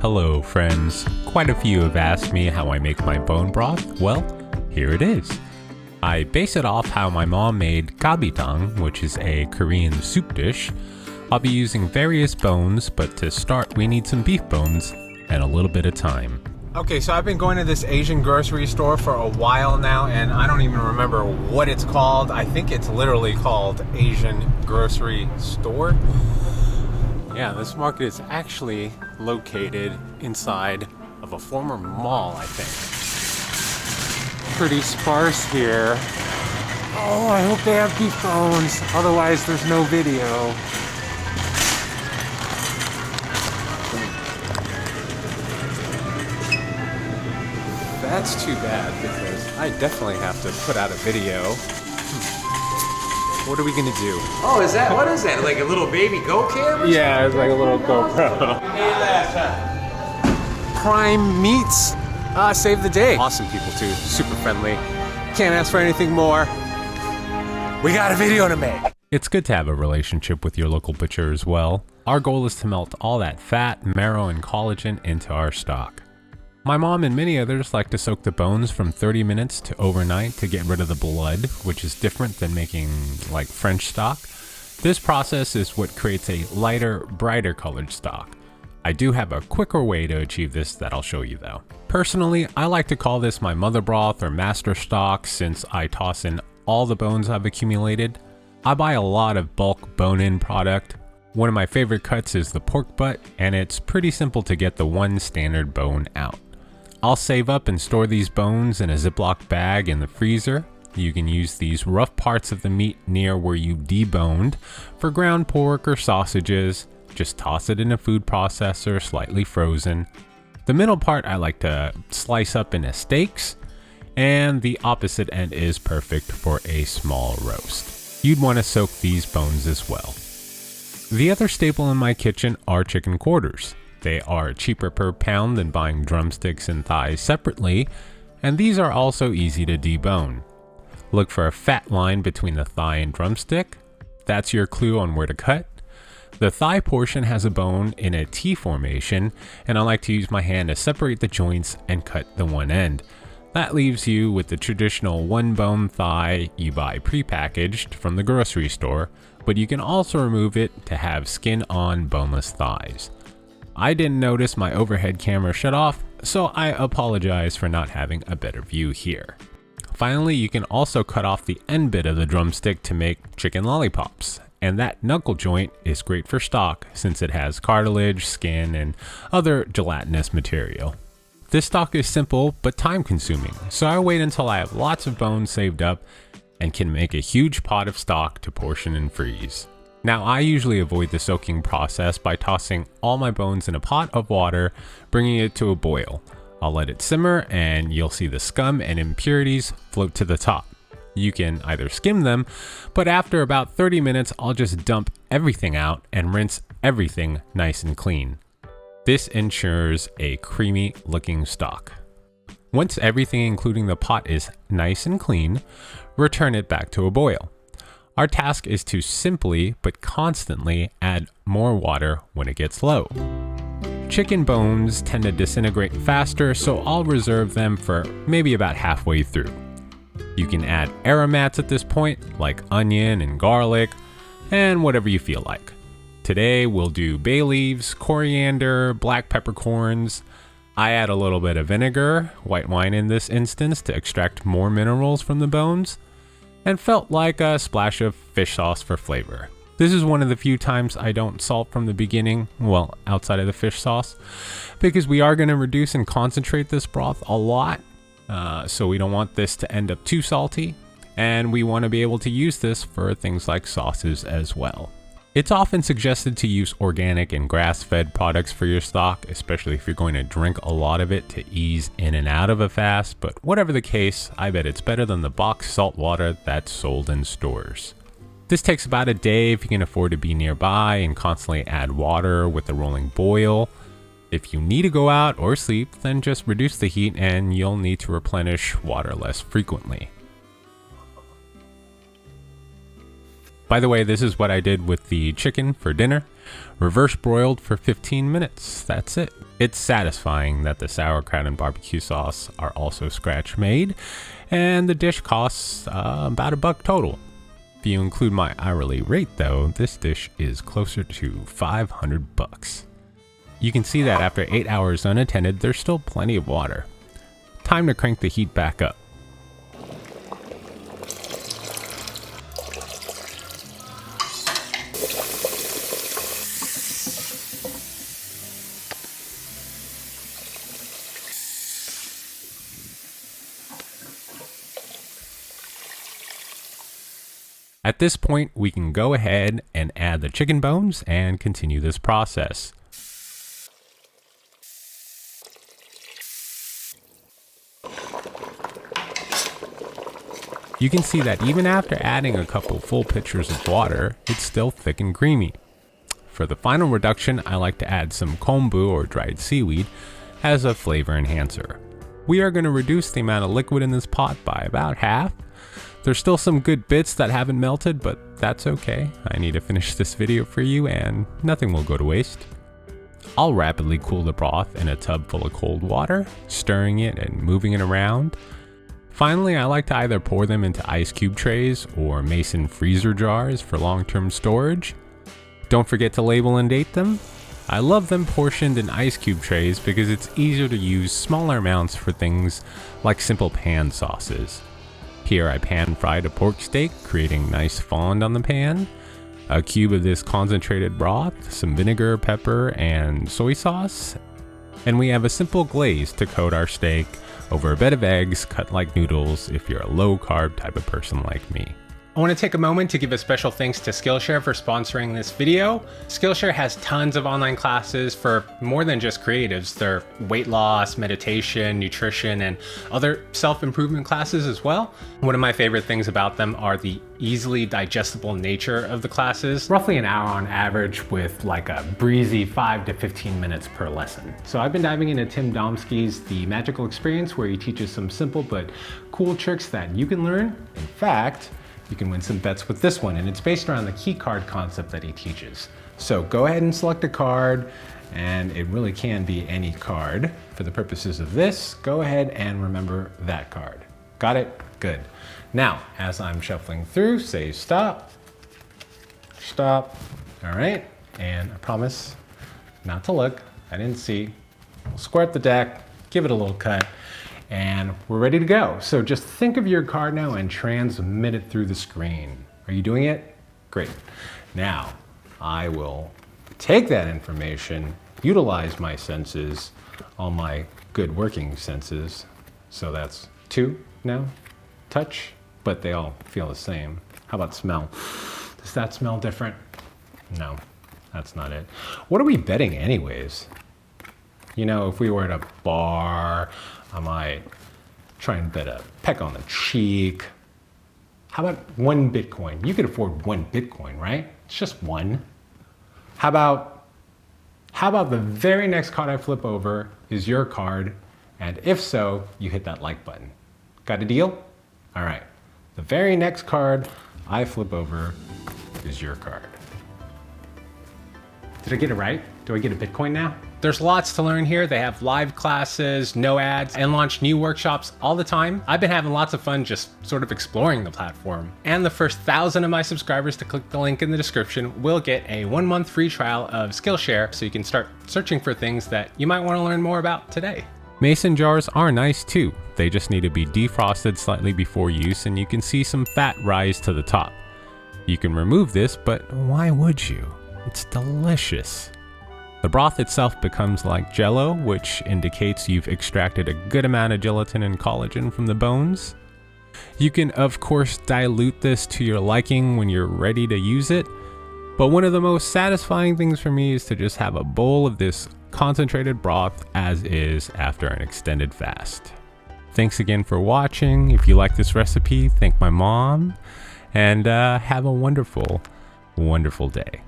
Hello friends, quite a few have asked me how I make my bone broth. Well, here it is. I base it off how my mom made Galbi Tang, which is a Korean soup dish. I'll be using various bones, but to start we need some beef bones and a little bit of thyme. Okay, so I've been going to this Asian grocery store for a while now, and I don't even remember what it's called. I think it's literally called Asian Grocery Store. Yeah, this market is actually located inside of a former mall, I think. Pretty sparse here. Oh, I hope they have beef bones, otherwise there's no video. That's too bad, because I definitely have to put out a video. What are we gonna do? Oh, what is that? Like a little baby go cam? Or Yeah, it's like a little GoPro. Prime Meats saved the day. Awesome people too, super friendly. Can't ask for anything more. We got a video to make. It's good to have a relationship with your local butcher as well. Our goal is to melt all that fat, marrow, and collagen into our stock. My mom and many others like to soak the bones from 30 minutes to overnight to get rid of the blood, which is different than making like French stock. This process is what creates a lighter, brighter colored stock. I do have a quicker way to achieve this that I'll show you though. Personally, I like to call this my mother broth or master stock since I toss in all the bones I've accumulated. I buy a lot of bulk bone-in product. One of my favorite cuts is the pork butt, and it's pretty simple to get the one standard bone out. I'll save up and store these bones in a Ziploc bag in the freezer. You can use these rough parts of the meat near where you deboned for ground pork or sausages. Just toss it in a food processor, slightly frozen. The middle part I like to slice up into steaks, and the opposite end is perfect for a small roast. You'd want to soak these bones as well. The other staple in my kitchen are chicken quarters. They are cheaper per pound than buying drumsticks and thighs separately, and these are also easy to debone. Look for a fat line between the thigh and drumstick. That's your clue on where to cut. The thigh portion has a bone in a T formation, and I like to use my hand to separate the joints and cut the one end. That leaves you with the traditional one bone thigh you buy prepackaged from the grocery store, but you can also remove it to have skin on boneless thighs. I didn't notice my overhead camera shut off, so I apologize for not having a better view here. Finally, you can also cut off the end bit of the drumstick to make chicken lollipops, and that knuckle joint is great for stock since it has cartilage, skin, and other gelatinous material. This stock is simple but time consuming, so I wait until I have lots of bones saved up and can make a huge pot of stock to portion and freeze. Now, I usually avoid the soaking process by tossing all my bones in a pot of water, bringing it to a boil. I'll let it simmer and you'll see the scum and impurities float to the top. You can either skim them, but after about 30 minutes, I'll just dump everything out and rinse everything nice and clean. This ensures a creamy looking stock. Once everything including the pot is nice and clean, return it back to a boil. Our task is to simply but constantly add more water when it gets low. Chicken bones tend to disintegrate faster, so I'll reserve them for maybe about halfway through. You can add aromats at this point, like onion and garlic, and whatever you feel like. Today we'll do bay leaves, coriander, black peppercorns. I add a little bit of vinegar, white wine in this instance, to extract more minerals from the bones, and felt like a splash of fish sauce for flavor. This is one of the few times I don't salt from the beginning, well, outside of the fish sauce, because we are going to reduce and concentrate this broth a lot, so we don't want this to end up too salty, and we want to be able to use this for things like sauces as well. It's often suggested to use organic and grass-fed products for your stock, especially if you're going to drink a lot of it to ease in and out of a fast, but whatever the case, I bet it's better than the boxed salt water that's sold in stores. This takes about a day if you can afford to be nearby and constantly add water with a rolling boil. If you need to go out or sleep, then just reduce the heat and you'll need to replenish water less frequently. By the way, this is what I did with the chicken for dinner. Reverse broiled for 15 minutes. That's it. It's satisfying that the sauerkraut and barbecue sauce are also scratch made, and the dish costs about $1 total. If you include my hourly rate though, this dish is closer to $500. You can see that after 8 hours unattended, there's still plenty of water. Time to crank the heat back up. At this point, we can go ahead and add the chicken bones and continue this process. You can see that even after adding a couple full pitchers of water, it's still thick and creamy. For the final reduction, I like to add some kombu or dried seaweed as a flavor enhancer. We are going to reduce the amount of liquid in this pot by about half. There's still some good bits that haven't melted, but that's okay. I need to finish this video for you and nothing will go to waste. I'll rapidly cool the broth in a tub full of cold water, stirring it and moving it around. Finally, I like to either pour them into ice cube trays or mason freezer jars for long-term storage. Don't forget to label and date them. I love them portioned in ice cube trays because it's easier to use smaller amounts for things like simple pan sauces. Here I pan fried a pork steak, creating nice fond on the pan, a cube of this concentrated broth, some vinegar, pepper, and soy sauce, and we have a simple glaze to coat our steak over a bed of eggs cut like noodles if you're a low-carb type of person like me. I want to take a moment to give a special thanks to Skillshare for sponsoring this video. Skillshare has tons of online classes for more than just creatives. They're weight loss, meditation, nutrition, and other self-improvement classes as well. One of my favorite things about them are the easily digestible nature of the classes. Roughly an hour on average with like a breezy 5 to 15 minutes per lesson. So I've been diving into Tim Domsky's The Magical Experience, where he teaches some simple but cool tricks that you can learn. In fact, you can win some bets with this one, and it's based around the key card concept that he teaches. So go ahead and select a card, and it really can be any card. For the purposes of this, go ahead and remember that card. Got it? Good. Now, as I'm shuffling through, say stop, stop, all right? And I promise not to look, I didn't see. We'll squirt the deck, give it a little cut, and we're ready to go. So just think of your card now and transmit it through the screen. Are you doing it? Great. Now, I will take that information, utilize my senses, all my good working senses. So that's 2 now, touch, but they all feel the same. How about smell? Does that smell different? No, that's not it. What are we betting anyways? You know, if we were at a bar, I might try and bet a peck on the cheek. How about 1 Bitcoin? You could afford 1 Bitcoin, right? It's just 1. How about the very next card I flip over is your card, and if so, you hit that like button. Got a deal? All right. The very next card I flip over is your card. Did I get it right? Do I get a Bitcoin now? There's lots to learn here. They have live classes, no ads, and launch new workshops all the time. I've been having lots of fun just sort of exploring the platform. And the first 1,000 of my subscribers to click the link in the description will get a 1-month free trial of Skillshare, so you can start searching for things that you might want to learn more about today. Mason jars are nice too. They just need to be defrosted slightly before use, and you can see some fat rise to the top. You can remove this, but why would you? It's delicious. The broth itself becomes like jello, which indicates you've extracted a good amount of gelatin and collagen from the bones. You can of course dilute this to your liking when you're ready to use it, but one of the most satisfying things for me is to just have a bowl of this concentrated broth as is after an extended fast. Thanks again for watching. If you like this recipe, thank my mom, and have a wonderful, wonderful day.